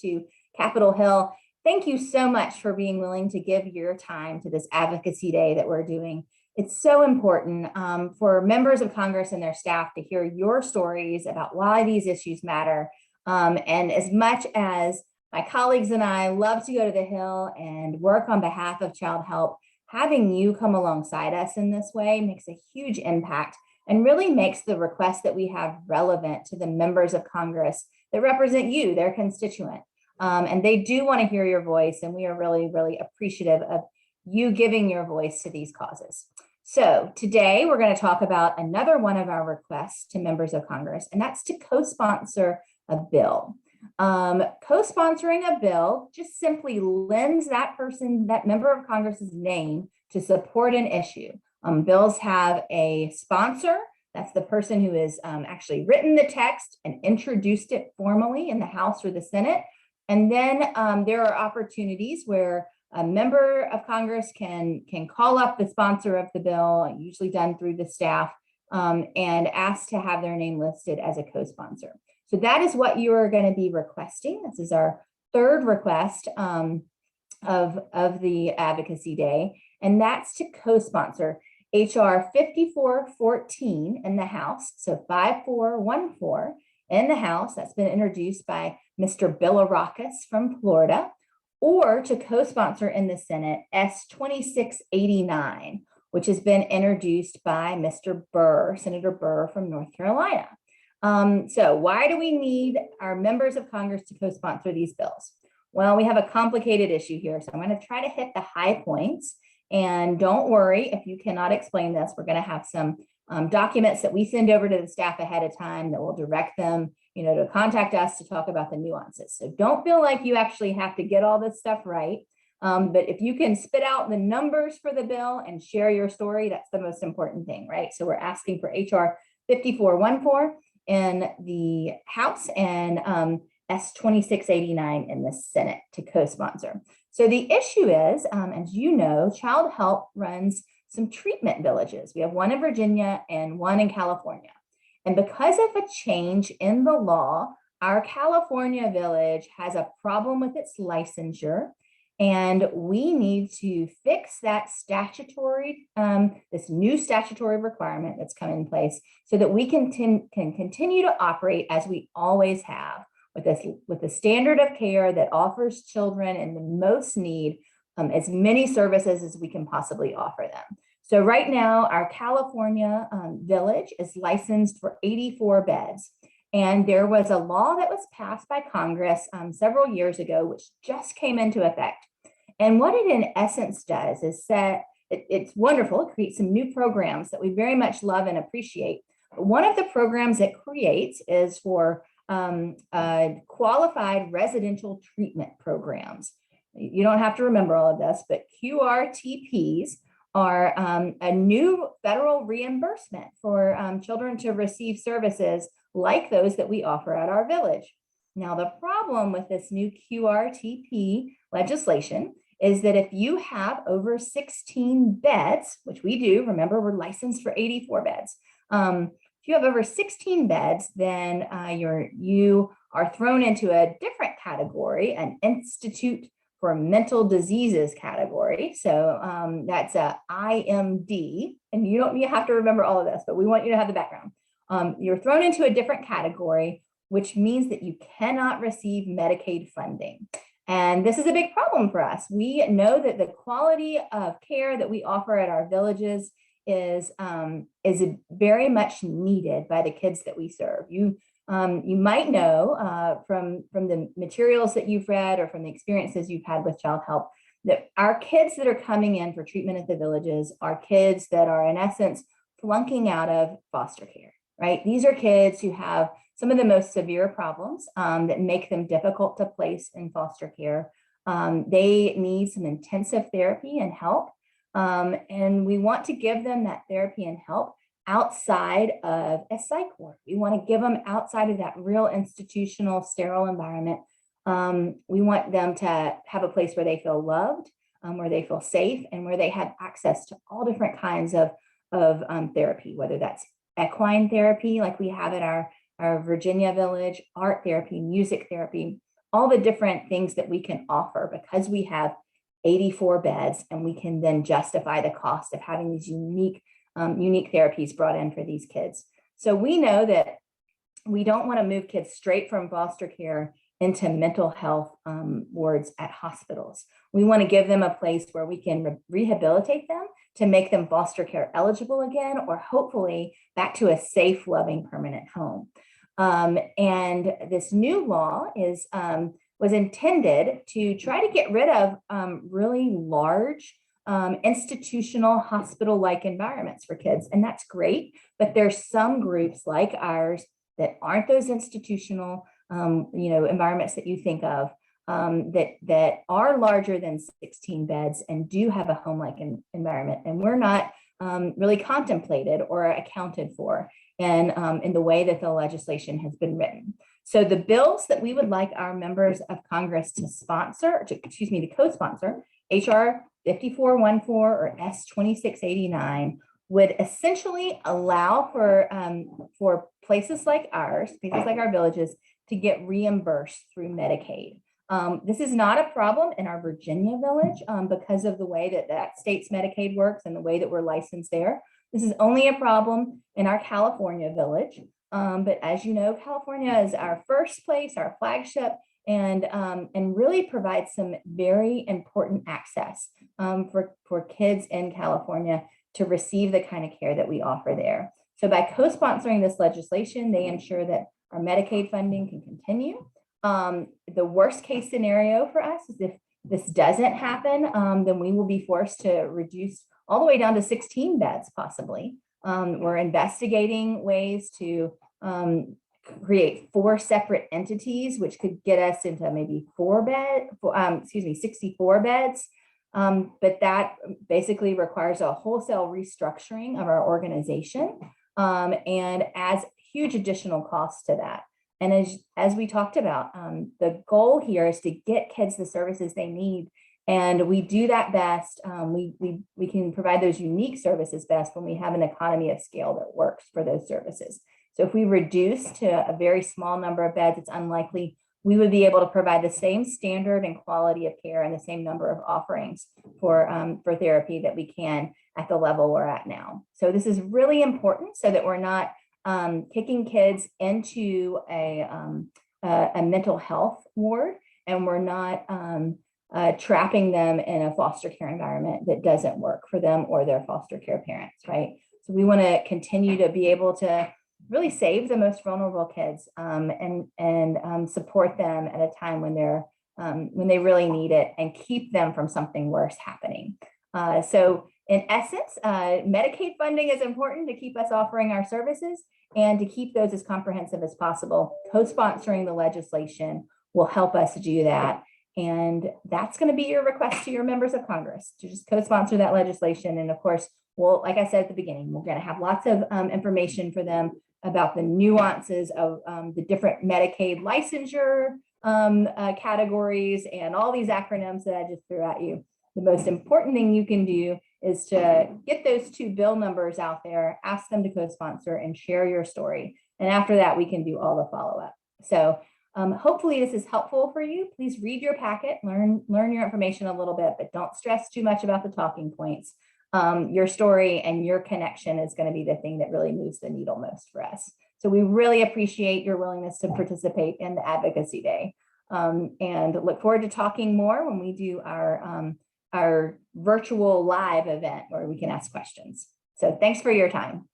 to Capitol Hill. Thank you so much for being willing to give your time to this advocacy day that we're doing. It's so important for members of Congress and their staff to hear your stories about why these issues matter. And as much as my colleagues and I love to go to the Hill and work on behalf of Childhelp, having you come alongside us in this way makes a huge impact and really makes the request that we have relevant to the members of Congress that represent you, their constituent. And they do want to hear your voice, and we are really, really appreciative of you giving your voice to these causes. So today we're going to talk about another one of our requests to members of Congress, and that's to co-sponsor a bill. Co-sponsoring a bill just simply lends that person, that member of Congress's name to support an issue. Bills have a sponsor. That's the person who has actually written the text and introduced it formally in the House or the Senate. And then there are opportunities where a member of Congress can call up the sponsor of the bill, usually done through the staff, and ask to have their name listed as a co-sponsor. So that is what you are going to be requesting. This is our third request of the Advocacy Day, and that's to co-sponsor HR 5414 in the House, so 5414 in the House. That's been introduced by Mr. Bilirakis from Florida, or to co-sponsor in the Senate S 2689, which has been introduced by Mr. Burr, Senator Burr from North Carolina. So why do we need our members of Congress to co-sponsor these bills? Well, we have a complicated issue here, so I'm going to try to hit the high points. And don't worry if you cannot explain this. We're going to have some documents that we send over to the staff ahead of time that will direct them, to contact us to talk about the nuances. So don't feel like you actually have to get all this stuff right. But if you can spit out the numbers for the bill and share your story, that's the most important thing, right? So we're asking for HR 5414 in the House and S 2689 in the Senate to co-sponsor. So the issue is, as you know, Childhelp runs some treatment villages. We have one in Virginia and one in California. And because of a change in the law, our California village has a problem with its licensure, and we need to fix that statutory, this new statutory requirement that's come in place so that we can continue to operate as we always have, with the standard of care that offers children in the most need as many services as we can possibly offer them. So right now, our California village is licensed for 84 beds. And there was a law that was passed by Congress several years ago, which just came into effect. And what it in essence does is that it's wonderful. It creates some new programs that we very much love and appreciate. But one of the programs it creates is for qualified residential treatment programs. You don't have to remember all of this, but QRTPS are a new federal reimbursement for children to receive services like those that we offer at our village. Now, the problem with this new QRTP legislation is that if you have over 16 beds, which we do, remember we're licensed for 84 beds, if you have over 16 beds, then you are thrown into a different category, an Institute for Mental Diseases category. So that's a IMD, and you have to remember all of this, but we want you to have the background. You're thrown into a different category, which means that you cannot receive Medicaid funding. And this is a big problem for us. We know that the quality of care that we offer at our villages is very much needed by the kids that we serve. You might know from the materials that you've read or from the experiences you've had with Childhelp that our kids that are coming in for treatment at the villages are kids that are in essence flunking out of foster care, right? These are kids who have some of the most severe problems that make them difficult to place in foster care. They need some intensive therapy and help. And we want to give them that therapy and help outside of a psych ward. We want to give them outside of that real institutional, sterile environment. We want them to have a place where they feel loved, where they feel safe, and where they have access to all different kinds of therapy, whether that's equine therapy, like we have at our Virginia village, art therapy, music therapy, all the different things that we can offer because we have 84 beds, and we can then justify the cost of having these unique therapies brought in for these kids. So we know that we don't want to move kids straight from foster care into mental health wards at hospitals. We want to give them a place where we can rehabilitate them to make them foster care eligible again, or hopefully back to a safe, loving, permanent home. And this new law was intended to try to get rid of really large institutional hospital-like environments for kids. And that's great, but there's some groups like ours that aren't those institutional environments that you think of, that are larger than 16 beds and do have a home-like environment. And we're not really contemplated or accounted for in the way that the legislation has been written. So the bills that we would like our members of Congress to sponsor, to co-sponsor, HR 5414 or S 2689, would essentially allow for places like ours, places like our villages, to get reimbursed through Medicaid. This is not a problem in our Virginia village because of the way that state's Medicaid works and the way that we're licensed there. This is only a problem in our California village. But as you know, California is our first place, our flagship, and really provides some very important access for kids in California to receive the kind of care that we offer there. So by co-sponsoring this legislation, they ensure that our Medicaid funding can continue. The worst case scenario for us is if this doesn't happen, then we will be forced to reduce all the way down to 16 beds, possibly. We're investigating ways to create 4 separate entities, which could get us into maybe 64 beds. But that basically requires a wholesale restructuring of our organization and adds huge additional costs to that. And as we talked about, the goal here is to get kids the services they need. And we do that best. We can provide those unique services best when we have an economy of scale that works for those services. So if we reduce to a very small number of beds, it's unlikely we would be able to provide the same standard and quality of care and the same number of offerings for therapy that we can at the level we're at now. So this is really important so that we're not kicking kids into a mental health ward, and we're not trapping them in a foster care environment that doesn't work for them or their foster care parents, right? So we want to continue to be able to really save the most vulnerable kids and support them at a time when they really need it, and keep them from something worse happening. So in essence, Medicaid funding is important to keep us offering our services and to keep those as comprehensive as possible. Co-sponsoring the legislation will help us do that. And that's going to be your request to your members of Congress, to just co-sponsor that legislation. And of course, well, like I said at the beginning, we're going to have lots of information for them about the nuances of the different Medicaid licensure categories and all these acronyms that I just threw at you. The most important thing you can do is to get those 2 bill numbers out there, ask them to co-sponsor, and share your story. And after that, we can do all the follow-up. So hopefully this is helpful for you. Please read your packet, learn your information a little bit, but don't stress too much about the talking points. Your story and your connection is going to be the thing that really moves the needle most for us. So we really appreciate your willingness to participate in the Advocacy Day, and look forward to talking more when we do our virtual live event where we can ask questions. So thanks for your time.